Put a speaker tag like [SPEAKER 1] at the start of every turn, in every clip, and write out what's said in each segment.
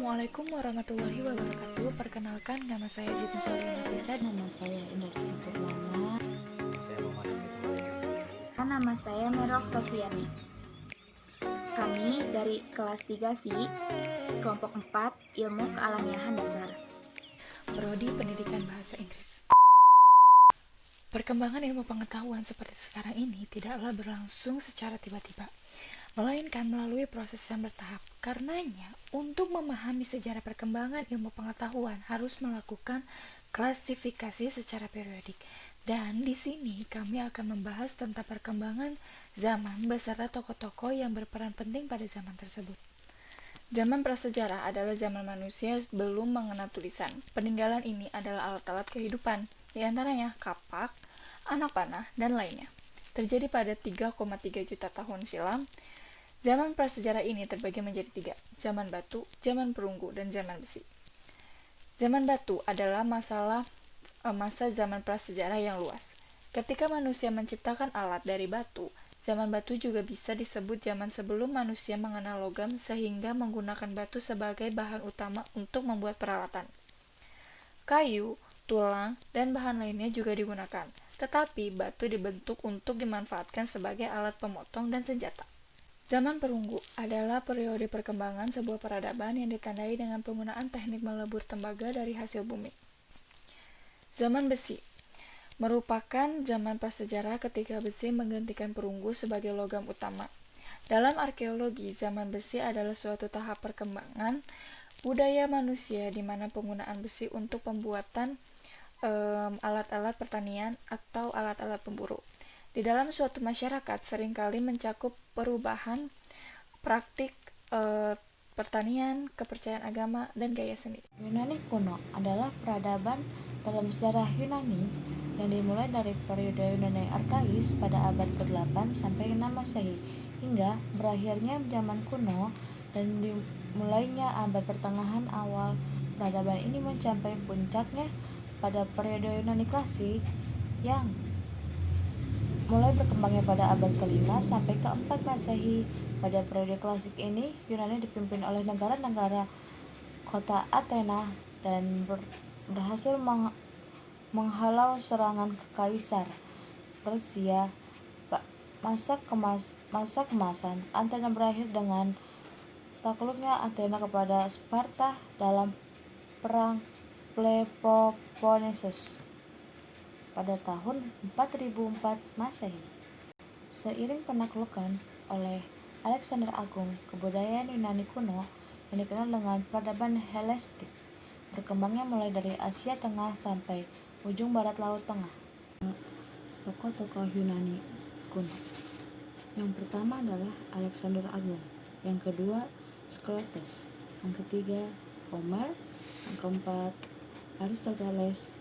[SPEAKER 1] Assalamualaikum warahmatullahi wabarakatuh. Perkenalkan, nama saya Zidna Soliana Nafisa.
[SPEAKER 2] Nama saya Indah Purnama.
[SPEAKER 3] Saya Muhammad Hafizullah Junaidi.
[SPEAKER 4] Nama saya Merok Tofiani. Kami dari kelas 3 kelompok 4, Ilmu Kealamiahan Dasar.
[SPEAKER 1] Prodi Pendidikan Bahasa Inggris. Perkembangan ilmu pengetahuan seperti sekarang ini tidaklah berlangsung secara tiba-tiba, melainkan melalui proses yang bertahap. Karenanya, untuk memahami sejarah perkembangan ilmu pengetahuan harus melakukan klasifikasi secara periodik. Dan di sini kami akan membahas tentang perkembangan zaman beserta tokoh-tokoh yang berperan penting pada zaman tersebut. Zaman prasejarah adalah zaman manusia belum mengenal tulisan. Peninggalan ini adalah alat-alat kehidupan, di antaranya kapak, anak panah, dan lainnya. Terjadi pada 3,3 juta tahun silam. Zaman prasejarah ini terbagi menjadi 3, zaman batu, zaman perunggu, dan zaman besi. Zaman batu adalah masa zaman prasejarah yang luas. Ketika manusia menciptakan alat dari batu, zaman batu juga bisa disebut zaman sebelum manusia mengenal logam sehingga menggunakan batu sebagai bahan utama untuk membuat peralatan. Kayu, tulang, dan bahan lainnya juga digunakan, tetapi batu dibentuk untuk dimanfaatkan sebagai alat pemotong dan senjata. Zaman perunggu adalah periode perkembangan sebuah peradaban yang ditandai dengan penggunaan teknik melebur tembaga dari hasil bumi. Zaman besi merupakan zaman prasejarah ketika besi menggantikan perunggu sebagai logam utama. Dalam arkeologi, zaman besi adalah suatu tahap perkembangan budaya manusia di mana penggunaan besi untuk pembuatan alat-alat pertanian atau alat-alat pemburu. Di dalam suatu masyarakat seringkali mencakup perubahan praktik pertanian, kepercayaan agama, dan gaya seni.
[SPEAKER 2] Yunani kuno adalah peradaban dalam sejarah Yunani yang dimulai dari periode Yunani Arkais pada abad ke-8 sampai 6 Masehi hingga berakhirnya zaman kuno dan dimulainya abad pertengahan awal. Peradaban ini mencapai puncaknya pada periode Yunani klasik yang mulai berkembangnya pada abad ke-5 sampai ke-4 Masehi. Pada periode klasik ini, Yunani dipimpin oleh negara-negara kota Athena dan berhasil menghalau serangan Kaisar Persia. Masa kemasan Athena berakhir dengan takluknya Athena kepada Sparta dalam Perang Peloponnesus pada tahun 4004 Masehi. Seiring penaklukan oleh Alexander Agung, kebudayaan Yunani kuno yang dikenal dengan peradaban Helenistik berkembangnya mulai dari Asia Tengah sampai ujung barat Laut Tengah. Tokoh-tokoh Yunani kuno. Yang pertama adalah Alexander Agung, yang kedua Socrates, yang ketiga Homer, yang keempat Aristoteles,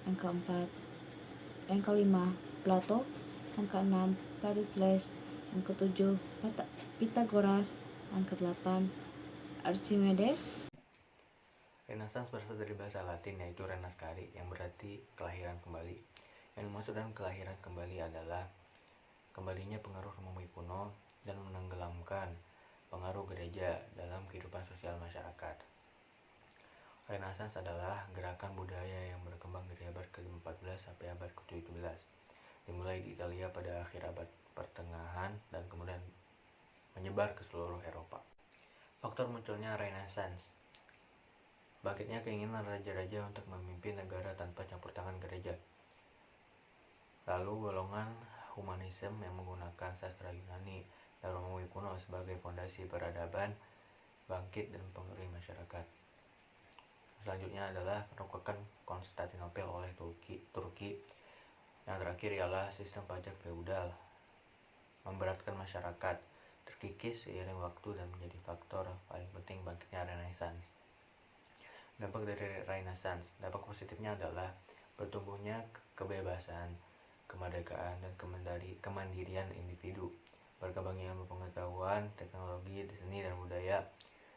[SPEAKER 2] yang kelima Plato, yang keenam Pericles, yang ketujuh Pythagoras, yang kedelapan Archimedes.
[SPEAKER 3] Renaissance berasal dari bahasa Latin yaitu renascere yang berarti kelahiran kembali. Yang dimaksud dengan kelahiran kembali adalah kembalinya pengaruh Romawi kuno dan menenggelamkan pengaruh gereja dalam kehidupan sosial masyarakat. Renaissance adalah gerakan budaya yang berkembang dari abad ke-14 sampai abad ke-17. Dimulai di Italia pada akhir abad pertengahan dan kemudian menyebar ke seluruh Eropa. Faktor munculnya Renaissance: bangkitnya keinginan raja-raja untuk memimpin negara tanpa campur tangan gereja. Lalu golongan humanisme yang menggunakan sastra Yunani dan Romawi kuno sebagai fondasi peradaban bangkit dan mempengaruhi masyarakat. Selanjutnya adalah penaklukan Konstantinopel oleh Turki. Yang terakhir ialah sistem pajak feudal memberatkan masyarakat, terkikis seiring waktu dan menjadi faktor paling penting bangkitnya Renaissance. Dampak dari Renaissance, dampak positifnya adalah bertumbuhnya kebebasan, kemerdekaan, dan kemandirian individu, berkembangnya ilmu pengetahuan, teknologi, seni, dan budaya,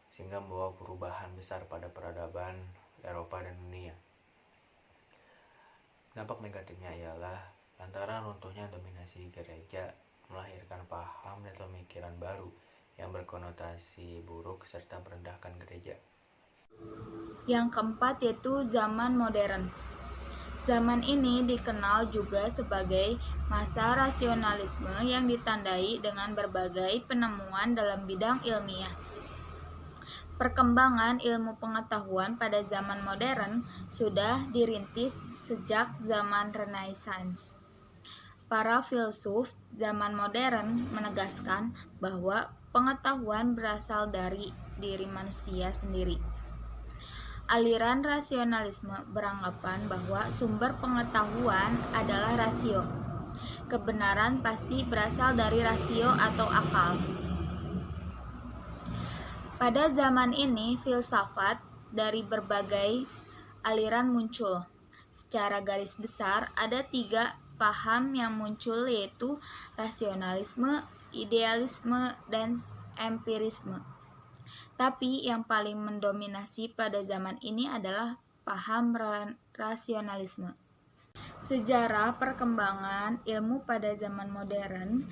[SPEAKER 3] sehingga membawa perubahan besar pada peradaban Eropa dan dunia. Dampak negatifnya ialah lantaran runtuhnya dominasi gereja melahirkan paham dan pemikiran baru yang berkonotasi buruk serta merendahkan gereja.
[SPEAKER 4] Yang keempat yaitu zaman modern. Zaman ini dikenal juga sebagai masa rasionalisme yang ditandai dengan berbagai penemuan dalam bidang ilmiah. Perkembangan ilmu pengetahuan pada zaman modern sudah dirintis sejak zaman Renaissance. Para filsuf zaman modern menegaskan bahwa pengetahuan berasal dari diri manusia sendiri. Aliran rasionalisme beranggapan bahwa sumber pengetahuan adalah rasio. Kebenaran pasti berasal dari rasio atau akal. Pada zaman ini, filsafat dari berbagai aliran muncul. Secara garis besar, ada 3 paham yang muncul, yaitu rasionalisme, idealisme, dan empirisme. Tapi yang paling mendominasi pada zaman ini adalah paham rasionalisme. Sejarah perkembangan ilmu pada zaman modern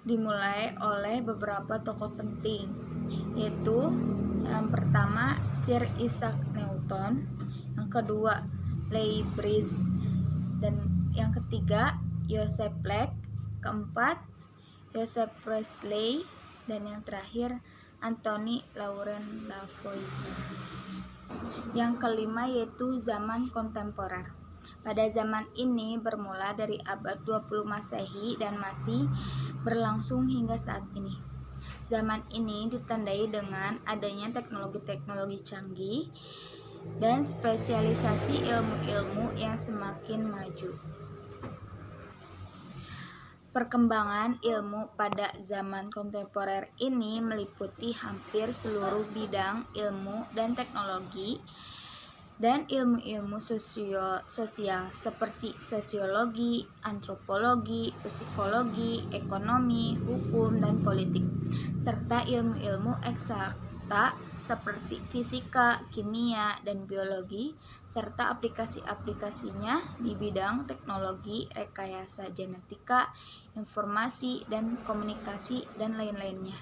[SPEAKER 4] dimulai oleh beberapa tokoh penting, yaitu yang pertama Sir Isaac Newton, yang kedua Leibniz, dan yang ketiga Joseph Black, keempat Joseph Priestley, dan yang terakhir Anthony Laurent Lavoisier. Yang kelima yaitu zaman kontemporer. Pada zaman ini bermula dari abad 20 Masehi dan masih berlangsung hingga saat ini. Zaman ini ditandai dengan adanya teknologi-teknologi canggih dan spesialisasi ilmu-ilmu yang semakin maju. Perkembangan ilmu pada zaman kontemporer ini meliputi hampir seluruh bidang ilmu dan teknologi dan ilmu-ilmu sosial seperti sosiologi, antropologi, psikologi, ekonomi, hukum, dan politik, serta ilmu-ilmu eksakta seperti fisika, kimia, dan biologi, serta aplikasi-aplikasinya di bidang teknologi, rekayasa genetika, informasi, dan komunikasi, dan lain-lainnya.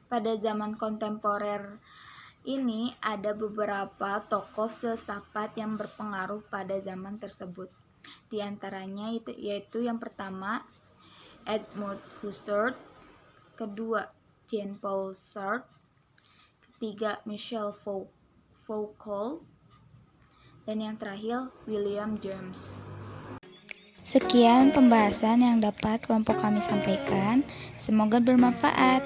[SPEAKER 4] Pada zaman kontemporer ini ada beberapa tokoh filsafat yang berpengaruh pada zaman tersebut. Di antaranya yaitu yang pertama Edmund Husserl, kedua Jean-Paul Sartre, ketiga Michel Foucault, dan yang terakhir William James.
[SPEAKER 5] Sekian pembahasan yang dapat kelompok kami sampaikan. Semoga bermanfaat.